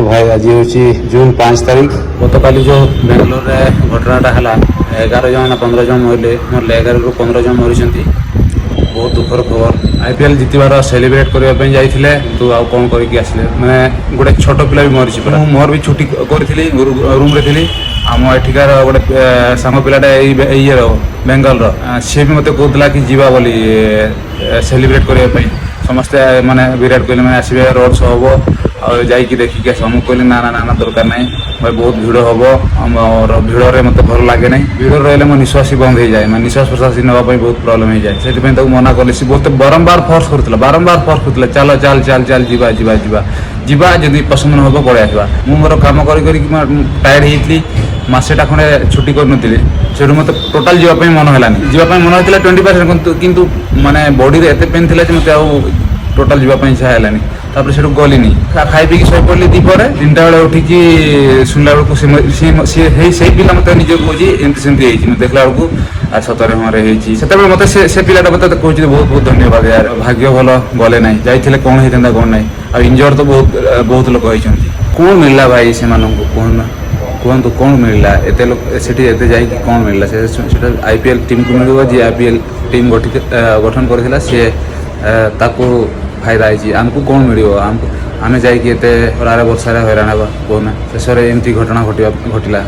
तो भाई आज हूँ जून 5 तारीख गत काली जो बेंगलोर में घटनाटा है 11 जन ना 15 जन मरले मरले 11 ରୁ 15 जन मरी बहुत दुखर खबर आईपीएल जितबार सेलिब्रेट करने जाइए तो आउ कौन करके आसले मैंने गोटे छोट पिला भी मरी मोर भी छुट्टी करी रूम रे थी आम एठिकार गोटे सांग पिलाटा ये बेंगल सी भी मत कहला कि जीवा बोली सेलिब्रेट करने समस्ते माने विराट कोहली मैंने आसवे रोड शो हम और जाकि देखिक आस मुझे कहली ना ना ना दरकार ना भाई बहुत भिड़ हम और भिड़े मत भल लगे ना भिड़ रही मो निश्वास ही बंद हो जाए मैं निश्वास प्रश्वास नापी बहुत प्रोब्लेम हो जाए से मना कली सी बहुत बारंबार फोर्स करूला बारंबार फोर्स करूला चल चल चल चल जीवा जीवा जीवा जीवा जब पसंद न हम पड़े आसवा मुझे मोर कम कर टायर्ड होती मसेटा खंडे छुट्टी करनी से मत टोटाल जीवाई मन है जीवाई मन होता 20% किंतु माने बॉडी रे एते पेन थिला जे मते टोटाल जीवाई इच्छा है तापर से गली खाई पी शो पड़ी दीपर 3टा बेले उठिकी शुणला बेलू से पिला मत निज कहे एमती सेमती देखला बेलू आ सतरे हाँ से मत से पिलाटा मत कहे बहुत बहुत धन्यवाद यार भाग्य भल गले ना जाइए कौन होता कौन ना आ इंजर्ड तो बहुत बहुत लोग होती कौन मिलला भाई से कहना कहतु कौन मिलला एते लोग से कौन मिलला से आईपीएल टीम को मिल जी आईपीएल टीम गठन कर सी ताकू फायदा है आमको कौन मिल आमको आम जा वर्षा हैरान हाँ कहना शेष एमती घटना घटला।